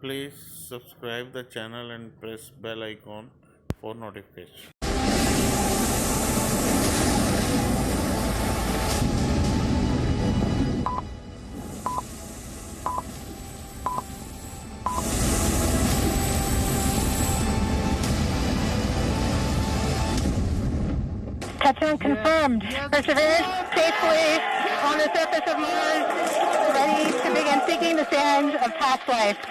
Please subscribe the channel and press bell icon for notification. Touchdown confirmed. Perseverance safely on the surface of Mars, ready to begin seeking the sands of past life.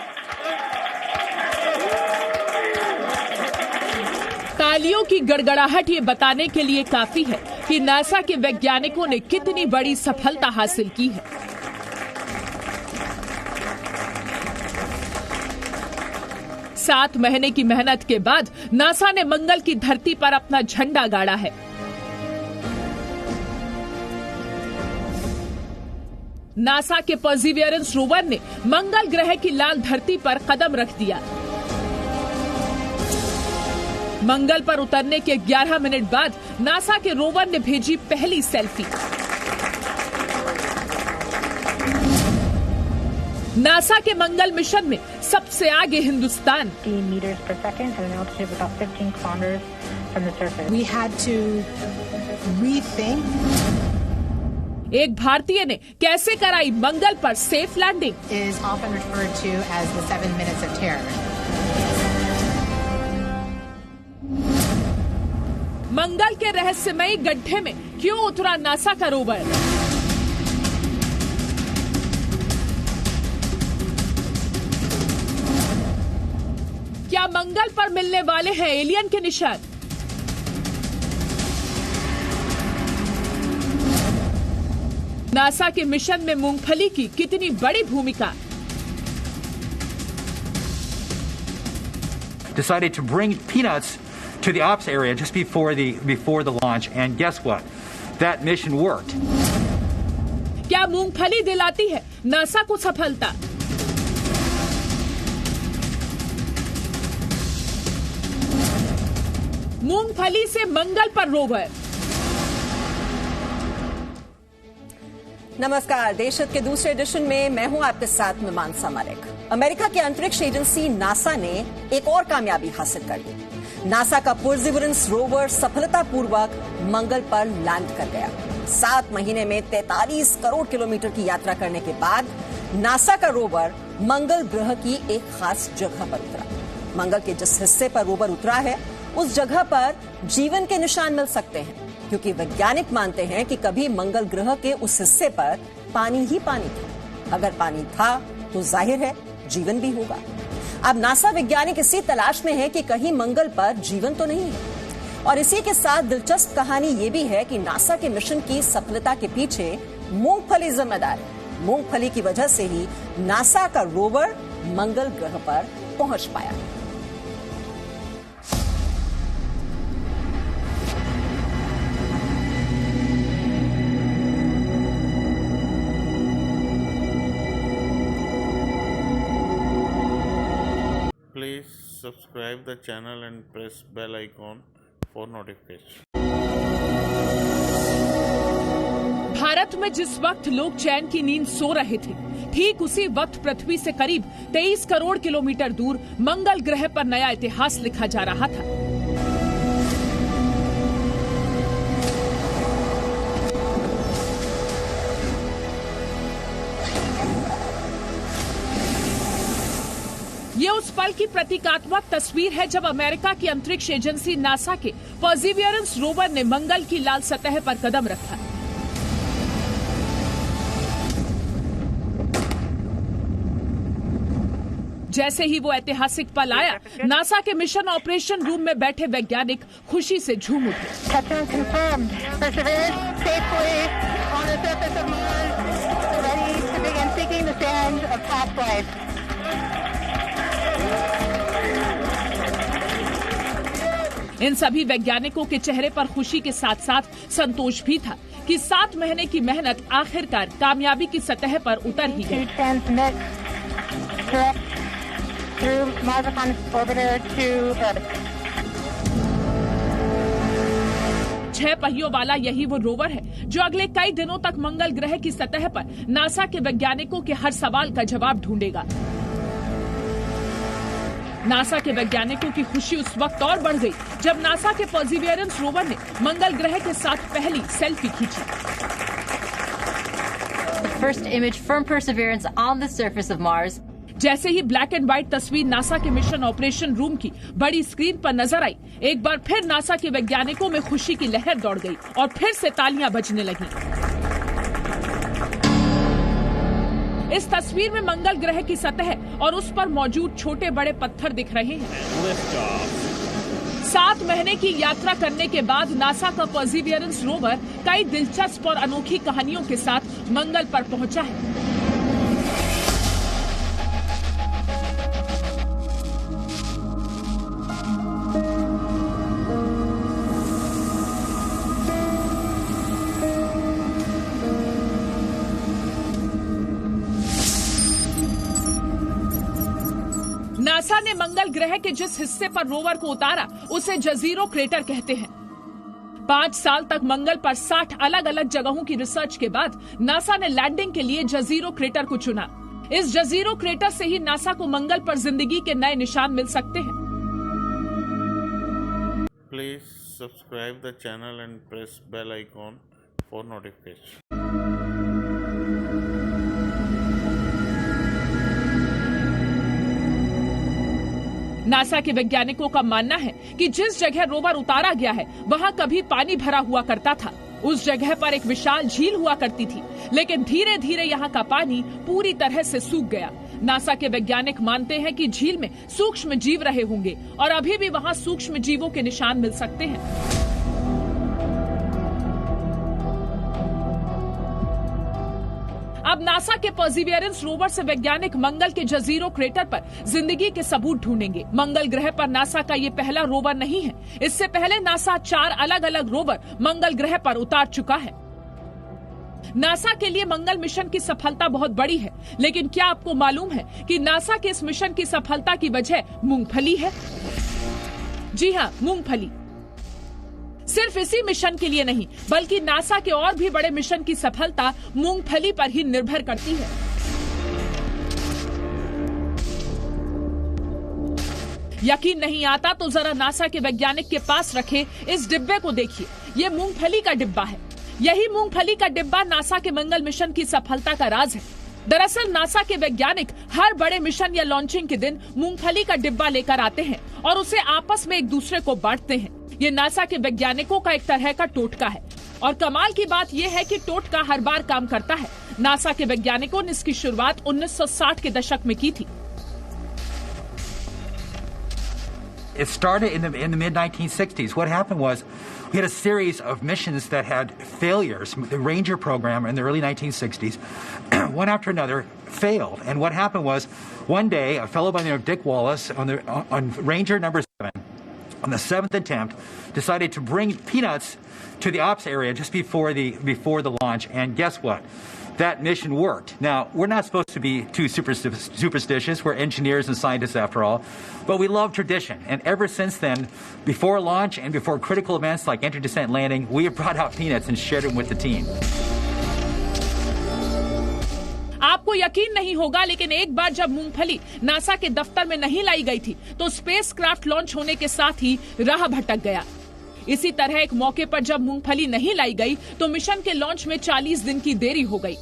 तालियों की गड़गड़ाहट ये बताने के लिए काफी है कि नासा के वैज्ञानिकों ने कितनी बड़ी सफलता हासिल की है। सात महीने की मेहनत के बाद नासा ने मंगल की धरती पर अपना झंडा गाड़ा है। नासा के परसिवियरेंस रोवर ने मंगल ग्रह की लाल धरती पर कदम रख दिया। मंगल पर उतरने के 11 मिनट बाद नासा के रोवर ने भेजी पहली सेल्फी। नासा के मंगल मिशन में सबसे आगे हिंदुस्तान। एक भारतीय ने कैसे कराई मंगल पर सेफ लैंडिंग। मंगल के रहस्यमयी गड्ढे में क्यों उतरा नासा का रोवर। क्या मंगल पर मिलने वाले हैं एलियन के निशान। नासा के मिशन में मूंगफली की कितनी बड़ी भूमिका। Decided to bring peanuts to the ops area just before the launch, and guess what? That mission worked. क्या मूंगफली दिलाती है नासा को सफलता। मूंगफली से मंगल पर रोवर। नमस्कार, देशहित के दूसरे एडिशन में मैं हूं आपके साथ में मानसा मलिक। अमेरिका की अंतरिक्ष एजेंसी नासा ने एक और कामयाबी हासिल कर ली। नासा का परसिवियरेंस रोवर सफलतापूर्वक मंगल पर लैंड कर गया। 7 महीने में 43 करोड़ किलोमीटर की यात्रा करने के बाद नासा का रोवर मंगल ग्रह की एक खास जगह पर उतरा। मंगल के जिस हिस्से पर रोवर उतरा है उस जगह पर जीवन के निशान मिल सकते हैं, क्योंकि वैज्ञानिक मानते हैं कि कभी मंगल ग्रह के उस हिस्से पर पानी ही पानी था। अगर पानी था तो जाहिर है जीवन भी होगा। अब नासा वैज्ञानिक इसी तलाश में है कि कहीं मंगल पर जीवन तो नहीं है। और इसी के साथ दिलचस्प कहानी ये भी है कि नासा के मिशन की सफलता के पीछे मूंगफली जिम्मेदार है। मूंगफली की वजह से ही नासा का रोवर मंगल ग्रह पर पहुंच पाया। Please subscribe the channel and press bell icon for notification. Bharat में जिस वक्त लोग चैन की नींद सो रहे थे, ठीक उसी वक्त पृथ्वी से करीब 23 करोड़ किलोमीटर दूर मंगल ग्रह पर नया इतिहास लिखा जा रहा था। ये उस पल की प्रतीकात्मक तस्वीर है जब अमेरिका की अंतरिक्ष एजेंसी नासा के परसिवियरेंस रोवर ने मंगल की लाल सतह पर कदम रखा। जैसे ही वो ऐतिहासिक पल आया, नासा के मिशन ऑपरेशन रूम में बैठे वैज्ञानिक खुशी से झूम उठे। इन सभी वैज्ञानिकों के चेहरे पर खुशी के साथ साथ संतोष भी था कि 7 महीने की मेहनत आखिरकार कामयाबी की सतह पर उतर ही गई। 6 पहियों वाला यही वो रोवर है जो अगले कई दिनों तक मंगल ग्रह की सतह पर नासा के वैज्ञानिकों के हर सवाल का जवाब ढूंढेगा। नासा के वैज्ञानिकों की खुशी उस वक्त और बढ़ गई जब नासा के परसिवियरेंस रोवर ने मंगल ग्रह के साथ पहली सेल्फी खींची। First image from Perseverance on the surface of Mars. जैसे ही ब्लैक एंड व्हाइट तस्वीर नासा के मिशन ऑपरेशन रूम की बड़ी स्क्रीन पर नजर आई, एक बार फिर नासा के वैज्ञानिकों में खुशी की लहर दौड़ गई और फिर से तालियां बजने लगीं। इस तस्वीर में मंगल ग्रह की सतह और उस पर मौजूद छोटे बड़े पत्थर दिख रहे हैं। 7 महीने की यात्रा करने के बाद नासा का परसिवियरेंस रोवर कई दिलचस्प और अनोखी कहानियों के साथ मंगल पर पहुंचा है। नासा ने मंगल ग्रह के जिस हिस्से पर रोवर को उतारा उसे जजीरो क्रेटर कहते हैं। 5 साल तक मंगल पर 60 अलग अलग जगहों की रिसर्च के बाद नासा ने लैंडिंग के लिए जजीरो क्रेटर को चुना। इस जजीरो क्रेटर से ही नासा को मंगल पर जिंदगी के नए निशान मिल सकते हैं। Please subscribe the channel and press bell icon for notification. NASA के वैज्ञानिकों का मानना है कि जिस जगह रोवर उतारा गया है वहां कभी पानी भरा हुआ करता था। उस जगह पर एक विशाल झील हुआ करती थी, लेकिन धीरे धीरे यहाँ का पानी पूरी तरह से सूख गया। नासा के वैज्ञानिक मानते हैं कि झील में सूक्ष्म जीव रहे होंगे और अभी भी वहाँ सूक्ष्म जीवों के निशान मिल सकते हैं। अब नासा के परसिवियरेंस रोवर से वैज्ञानिक मंगल के जजीरो क्रेटर पर जिंदगी के सबूत ढूंढेंगे। मंगल ग्रह पर नासा का ये पहला रोवर नहीं है। इससे पहले नासा 4 अलग अलग रोवर मंगल ग्रह पर उतार चुका है। नासा के लिए मंगल मिशन की सफलता बहुत बड़ी है, लेकिन क्या आपको मालूम है कि नासा के इस मिशन की सफलता की वजह मूंगफली है? जी हाँ, मूंगफली। सिर्फ इसी मिशन के लिए नहीं, बल्कि नासा के और भी बड़े मिशन की सफलता मूंगफली पर ही निर्भर करती है। यकीन नहीं आता तो जरा नासा के वैज्ञानिक के पास रखे इस डिब्बे को देखिए। ये मूंगफली का डिब्बा है। यही मूंगफली का डिब्बा नासा के मंगल मिशन की सफलता का राज है। दरअसल नासा के वैज्ञानिक हर बड़े मिशन या लॉन्चिंग के दिन मूंगफली का डिब्बा लेकर आते हैं और उसे आपस में एक दूसरे को बांटते हैं। ये नासा के वैज्ञानिकों का एक तरह का टोटका है और कमाल की बात यह है कि टोटका हर बार काम करता है। नासा के वैज्ञानिकों ने इसकी शुरुआत 1960 के दशक में की थी। It started in the mid-1960s. What happened was we had a series of missions that had failures. The Ranger program in the early 1960s, one after another, failed. And what happened was one day a fellow by the name of Dick Wallace on Ranger number 7, on the 7th attempt, decided to bring peanuts to the ops area just before the launch. And guess what? That mission worked. Now, we're not supposed to be too superstitious. We're engineers and scientists after all. But we love tradition. And ever since then, before launch and before critical events like entry, descent, landing, we have brought out peanuts and shared them with the team. आपको यकीन नहीं होगा, लेकिन एक बार जब मूंगफली NASA के दफ्तर में नहीं लाई गई थी तो स्पेसक्राफ्ट लॉन्च होने के साथ ही राह भटक गया। इसी तरह एक मौके पर जब मूंगफली नहीं लाई गई तो मिशन के लॉन्च में 40 दिन की देरी हो गई।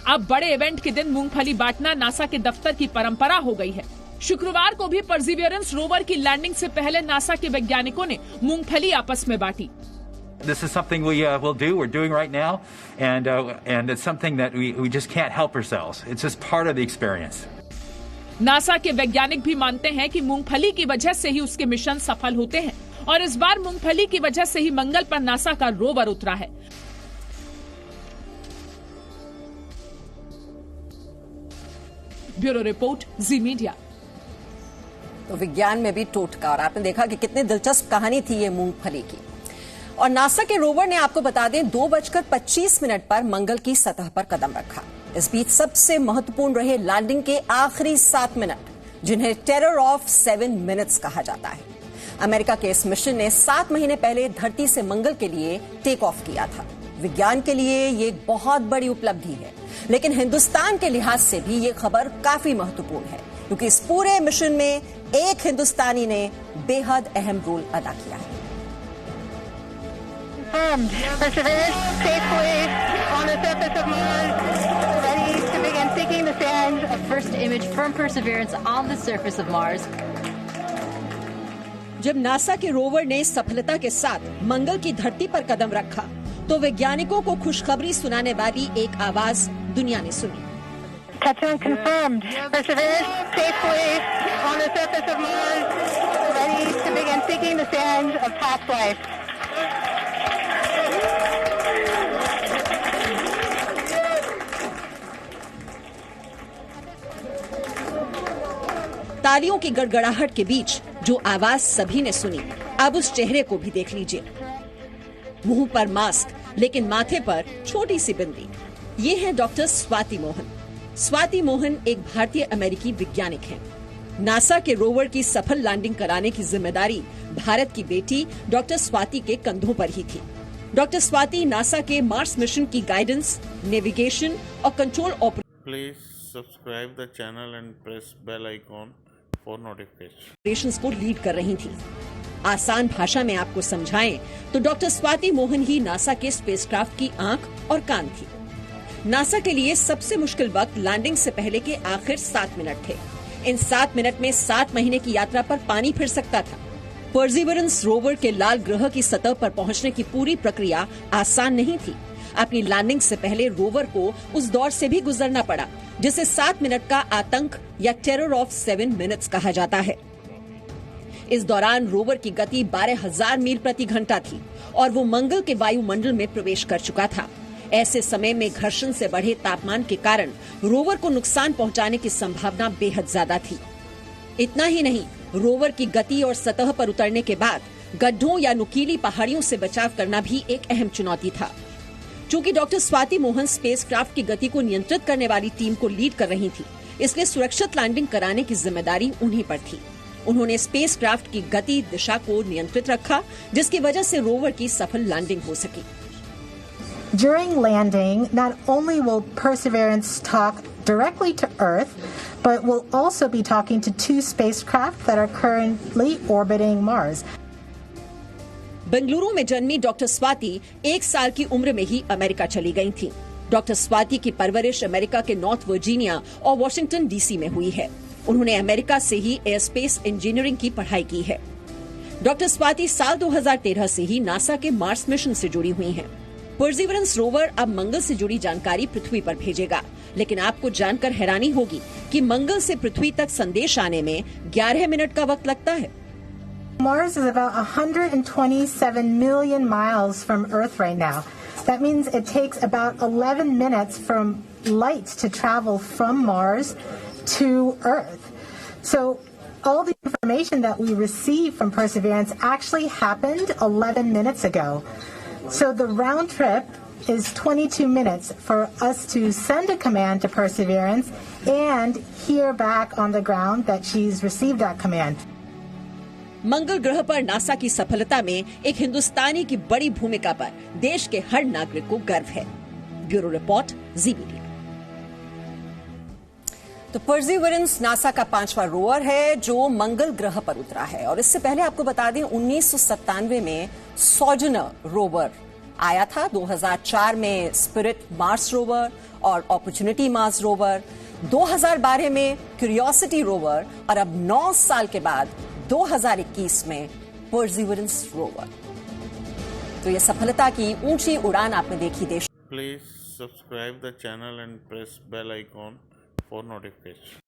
अब बड़े इवेंट के दिन मूंगफली बांटना नासा के दफ्तर की परंपरा हो गई है। शुक्रवार को भी परसिवियरेंस रोवर की लैंडिंग से पहले नासा के वैज्ञानिकों ने मूंगफली आपस में बांटी। This is something we will do. We're doing right now, and it's something that we just can't help ourselves. It's just part of the experience. NASA के वैज्ञानिक भी मानते हैं कि मूंगफली की वजह से ही उसके मिशन सफल होते हैं और इस बार मूंगफली की वजह से ही मंगल पर नासा का रोवर उतरा है। ब्यूरो रिपोर्ट, जी मीडिया। तो विज्ञान में भी टोटका, और आपने देखा कि कितनी दिलचस्प कहानी थी ये मूंगफली की। और नासा के रोवर ने, आपको बता दें, 2:25 पर मंगल की सतह पर कदम रखा। इस बीच सबसे महत्वपूर्ण रहे लैंडिंग के आखिरी 7 मिनट, जिन्हें टेरर ऑफ 7 मिनट्स कहा जाता है। अमेरिका के इस मिशन ने 7 महीने पहले धरती से मंगल के लिए टेक ऑफ किया था। विज्ञान के लिए ये एक बहुत बड़ी उपलब्धि है, लेकिन हिंदुस्तान के लिहाज से भी ये खबर काफी महत्वपूर्ण है, क्योंकि इस पूरे मिशन में एक हिंदुस्तानी ने बेहद अहम रोल अदा किया है। Perseverance safely on the surface of Mars, ready to begin seeking the sands. First image from Perseverance on the surface of Mars. जब नासा के रोवर ने सफलता के साथ मंगल की धरती पर कदम रखा तो वैज्ञानिकों को खुशखबरी सुनाने वाली एक आवाज दुनिया ने सुनी। Touchdown confirmed. Perseverance safely on the surface of Mars, ready to begin seeking the sands of past life. तालियों की गड़गड़ाहट के बीच जो आवाज सभी ने सुनी, अब उस चेहरे को भी देख लीजिए। मुंह पर मास्क लेकिन माथे पर छोटी सी बिंदी। ये है डॉक्टर स्वाति मोहन। स्वाति मोहन एक भारतीय अमेरिकी वैज्ञानिक हैं। नासा के रोवर की सफल लैंडिंग कराने की जिम्मेदारी भारत की बेटी डॉक्टर स्वाति के कंधों पर ही थी। डॉक्टर स्वाति नासा के मार्स मिशन की गाइडेंस, नेविगेशन और control Subscribe the channel and press bell icon for notifications. Operations को लीड कर रही थी। आसान भाषा में आपको समझाएं तो डॉक्टर स्वाति मोहन ही नासा के स्पेसक्राफ्ट की आंख और कान थी। नासा के लिए सबसे मुश्किल वक्त लैंडिंग से पहले के आखिर 7 मिनट थे। इन 7 मिनट में 7 महीने की यात्रा पर पानी फिर सकता था। परसिवरेंस रोवर के लाल ग्रह की सतह पर पहुंचने की पूरी प्रक्रिया आसान नहीं थी। अपनी लैंडिंग से पहले रोवर को उस दौर से भी गुजरना पड़ा जिसे 7 मिनट का आतंक या टेरर ऑफ 7 मिनट्स कहा जाता है। इस दौरान रोवर की गति 12,000 मील प्रति घंटा थी और वो मंगल के वायुमंडल में प्रवेश कर चुका था। ऐसे समय में घर्षण से बढ़े तापमान के कारण रोवर को नुकसान पहुंचाने की संभावना बेहद ज्यादा थी। इतना ही नहीं, रोवर की गति और सतह पर उतरने के बाद गड्ढों या नुकीली पहाड़ियों से बचाव करना भी एक अहम चुनौती था। चूंकि डॉक्टर स्वाति मोहन स्पेसक्राफ्ट की गति को नियंत्रित करने वाली टीम को लीड कर रही थी, इसलिए सुरक्षित लैंडिंग कराने की जिम्मेदारी उन्हीं पर थी। उन्होंने स्पेसक्राफ्ट की गति दिशा को नियंत्रित रखा, जिसकी वजह से रोवर की सफल लैंडिंग हो सकी। During landing, not only will Perseverance talk directly to Earth, but will also be talking to 2 spacecraft that are currently orbiting Mars. Bengaluru में जन्मी डॉक्टर स्वाति 1 साल की उम्र में ही अमेरिका चली गई थी। डॉक्टर स्वाति की परवरिश अमेरिका के नॉर्थ वर्जीनिया और वॉशिंगटन डीसी में हुई है। उन्होंने अमेरिका से ही एयरस्पेस इंजीनियरिंग की पढ़ाई की है। डॉक्टर स्वाति साल 2013 से ही नासा के मार्स मिशन से जुड़ी हुई हैं। परसिवरेंस रोवर अब मंगल से जुड़ी जानकारी पृथ्वी पर भेजेगा, लेकिन आपको जानकर हैरानी होगी कि मंगल से पृथ्वी तक संदेश आने में 11 मिनट का वक्त लगता है। Mars is about 127 million miles from Earth right now. That means it takes about 11 minutes from light to travel from Mars to Earth. So all the information that we receive from Perseverance actually happened 11 minutes ago. So the round trip is 22 minutes for us to send a command to Perseverance and hear back on the ground that she's received that command. मंगल ग्रह पर NASA की सफलता में एक हिंदुस्तानी की बड़ी भूमिका पर देश के हर नागरिक को गर्व है। Bureau report, ZBT। तो परसिवरेंस नासा का 5वां रोवर है जो मंगल ग्रह पर उतरा है। और इससे पहले आपको बता दें 1997 में सोजर्नर रोवर आया था, 2004 में स्पिरिट मार्स रोवर और अपॉर्चुनिटी मार्स रोवर, 2012 में क्यूरियोसिटी रोवर और अब 9 साल के बाद 2021 में परसिवरेंस रोवर। तो ये सफलता की ऊंची उड़ान आपने देखी देश। Please subscribe the channel and press bell icon for notifications.